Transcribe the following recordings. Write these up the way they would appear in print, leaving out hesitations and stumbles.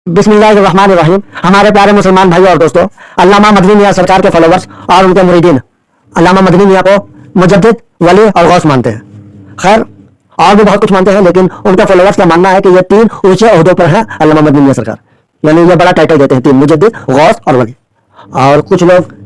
بسم اللہ الرحمن الرحیم. ہمارے پیارے مسلمان بھائیوں اور دوستوں، علامہ مدنی میاں سرکار کے فالوورز اور ان کے مریدین علامہ مدنی میاں کو مجدد، ولی اور غوث مانتے ہیں. خیر، اور بھی بہت کچھ مانتے ہیں، لیکن ان کے فالوورز کا ماننا ہے کہ یہ تین اونچے عہدوں پر ہیں علامہ مدنی میاں سرکار. یعنی یہ بڑا ٹائٹل دیتے ہیں، تین: مجدد، غوث اور ولی. اور کچھ لوگ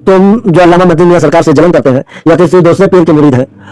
تم جو علامہ مدنی میاں سرکار سے جلن کرتے ہیں یا کسی دوسرے پیر کے مرید ہیں،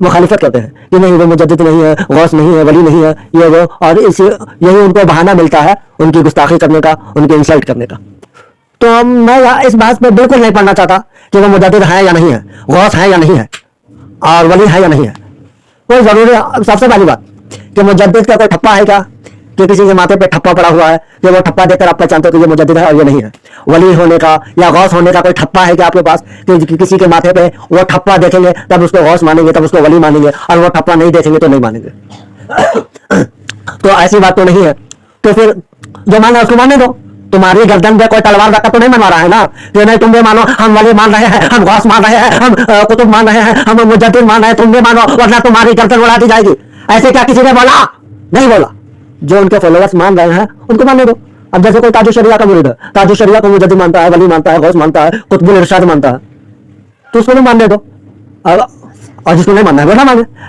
مخالفت کرتے ہیں کہ نہیں، وہ مجدد نہیں ہے، غوث نہیں ہے، ولی نہیں ہے، یہ وہ. اور یہی ان کو بہانہ ملتا ہے ان کی گستاخی کرنے کا، ان کی انسلٹ کرنے کا. تو میں اس بات پہ بالکل نہیں پڑھنا چاہتا کہ وہ مجدد ہے یا نہیں ہے، غوث ہے یا نہیں ہے، اور ولی ہے یا نہیں ہے. کوئی ضروری، سب سے پہلی بات کہ مجدد کا کوئی ٹھپا ہے کیا، کہ کسی کے ماتھے پہ ٹھپا پڑا ہوا ہے کہ وہ ٹھپا دیکھ کر آپ پہچانتے ہو کہ یہ مجدد ہے اور یہ نہیں ہے. ولی ہونے کا یا غوث ہونے کا کوئی ٹھپا ہے کہ آپ کے پاس، کہ کسی کے ماتھے پہ وہ ٹھپا دیکھیں گے تب اس کو غوث مانیں گے، تب اس کو ولی مانیں گے، اور وہ ٹھپا نہیں دیکھیں گے تو نہیں مانیں گے؟ تو ایسی بات تو نہیں ہے. تو پھر جو مانا اس کو ماننے دو. تمہاری گردن پہ کوئی تلوار رکھا تو نہیں منوا رہا ہے نا کہ نہیں تم بھی مانو، ہم ولی مان رہے ہیں، ہم غوث مان رہے ہیں، ہم قطب مان رہے ہیں، ہم مجدد مان رہے ہیں، تم بھی مانو ورنہ تمہاری گردن اڑا دی جائے گی. ایسے کیا کسی نے بولا؟ نہیں بولا. جو ان کے فالوورز مان رہے ہیں ان کو ماننے دو. اب جیسے کوئی تاج الشریعہ کا مرید ہے، تاج الشریعہ کو مجدد مانتا ہے، ولی مانتا ہے، غوث مانتا ہے، قطب الارشاد مانتا ہے، تو اس کو بھی ماننے دو. اور جس کو نہیں ماننا ہے وہ نہ مانے.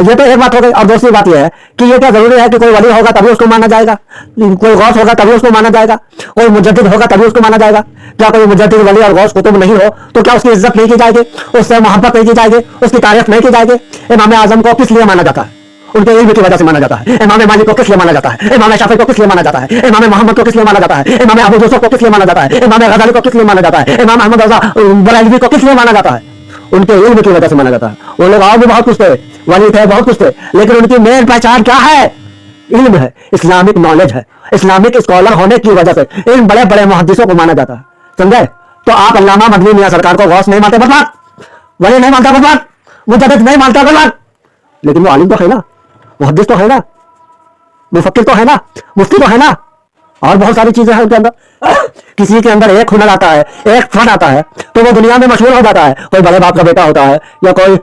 یہ تو ایک بات ہو گئی. اور دوسری بات یہ ہے کہ یہ کیا ضروری ہے کہ کوئی ولی ہوگا تبھی اس کو مانا جائے گا، کوئی غوث ہوگا تبھی اس کو مانا جائے گا، کوئی مجدد ہوگا تبھی اس کو مانا جائے گا؟ کیا کوئی مجدد، ولی اور غوث قطب نہیں ہو تو کیا اس کی عزت نہیں کی جائے گی، اس سے محبت نہیں کی جائے گی، اس کی تعریف نہیں کی جائے گی؟ امام اعظم کو کس لیے مانا جاتا ہے؟ ان کے علم کی وجہ سے مانا جاتا ہے. امام مالک کو کس لیے مانا جاتا ہے؟ امام شافعی کو کس لیے مانا جاتا ہے؟ امام محمد کو کس لیے مانا جاتا ہے؟ امام ابو یوسف کو کس لیے مانا جاتا ہے؟ امام غزالی کو کس لیے مانا جاتا ہے؟ امام احمد رضا بریلوی کو کس لیے مانا جاتا ہے؟ ان کے علم کی وجہ سے مانا جاتا ہے. وہ لوگ اور بھی بہت کچھ تھے، ولی تھے، بہت کچھ تھے، لیکن ان کی مین پہچان کیا ہے؟ علم ہے، اسلامک نالج ہے. اسلامک اسکالر ہونے کی وجہ سے ان بڑے بڑے محدثوں کو مانا جاتا ہے. سمجھے؟ تو آپ علامہ مدنی میاں سرکار کو غوث نہیں مانتے، برباد. ولی نہیں مانتا، برباد. مجدد نہیں مانتا، برباد. لیکن وہ عالم تو ہے نا، محدث تو ہے نا، مفکر تو ہے نا، مفتی تو ہے نا، اور بہت ساری چیزیں ہیں ان کے اندر. کسی کے اندر ایک ہنر آتا ہے، ایک فن آتا ہے تو وہ دنیا میں مشہور ہو جاتا ہے. کوئی بڑے باپ کا بیٹا ہوتا ہے یا کوئی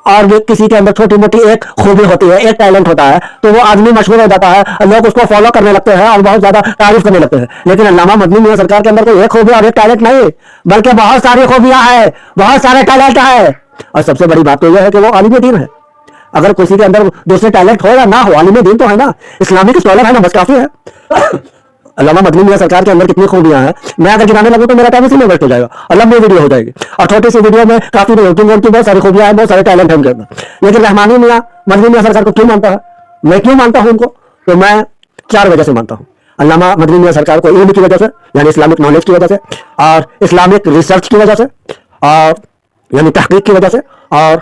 اور کسی کے اندر چھوٹی موٹی ایک خوبی ہوتی ہے، ایک ٹیلنٹ ہوتا ہے تو وہ آدمی مشہور ہو جاتا ہے، لوگ اس کو فالو کرنے لگتے ہیں اور بہت زیادہ تعریف کرنے لگتے ہیں. لیکن علامہ مدنی میاں سرکار کے اندر کوئی ایک خوبی اور ایک ٹیلنٹ نہیں، بلکہ بہت ساری خوبیاں ہیں، بہت سارے ٹیلنٹ ہیں. اور سب سے بڑی بات تو یہ ہے کہ وہ عالم دین ہے. اگر کسی کے اندر دوسرے ٹیلنٹ ہو یا نہ ہو، عالم دین تو ہے نا، اسلامک اسکالر ہے نا، بس کافی ہے. علامہ مدنی میاں سرکار کے اندر کتنی خوبیاں ہیں، میں اگر گرانے لگوں تو میرا ٹائم اسی میں ویسٹ ہو جائے گا اور لمبی ویڈیو ہو جائے گی. اور چھوٹی سی ویڈیو میں کافی ان کی بہت ساری خوبیاں ہیں، بہت سارے ٹیلنٹ ہیں ان کے اندر. لیکن رحمانی میاں مدنی میاں سرکار کو کیوں مانتا ہے؟ میں کیوں مانتا ہوں ان کو؟ تو میں 4 وجہ سے مانتا ہوں. علامہ مدنی میاں سرکار کو علم کی وجہ سے، یعنی اسلامک نالج کی وجہ سے، اور اسلامک ریسرچ کی وجہ سے، اور یعنی تحقیق کی وجہ سے، اور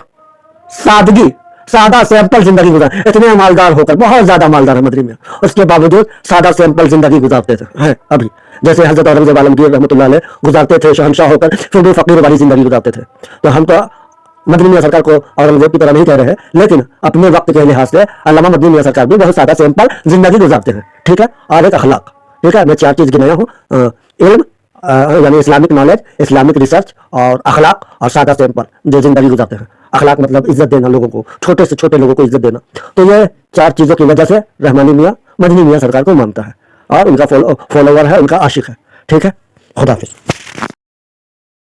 سادگی، سادہ سیمپل زندگی گزار. اتنے مالدار ہو کر، بہت زیادہ مالدار ہے مدنی میاں، اس کے باوجود سادہ سیمپل زندگی گزارتے تھے ابھی، جیسے حضرت اورنگزیب عالمگیر رحمۃ اللہ علیہ گزارتے تھے، شہنشاہ ہو کر پھر بھی فقیر والی زندگی گزارتے تھے. تو ہم تو مدنی میاں سرکار کو اورنگزیب کی طرح نہیں کہہ رہے ہیں، لیکن اپنے وقت کے لحاظ سے علامہ مدنی میاں سرکار بھی بہت سادہ سیمپل زندگی گزارتے ہیں. ٹھیک ہے. اور ایک اخلاق. ٹھیک ہے. میں 4 چیز گنایا ہوں: علم یعنی اسلامک نالج، اسلامک ریسرچ، اور اخلاق، اور سادہ سیمپل جو زندگی گزارتے ہیں. اخلاق مطلب عزت دینا لوگوں کو، چھوٹے سے چھوٹے لوگوں کو عزت دینا. تو یہ 4 چیزوں کی وجہ سے رحمانی میاں مدنی میاں سرکار کو مانتا ہے اور ان کا فالوور ہے، ان کا عاشق ہے. ٹھیک ہے. خدا حافظ.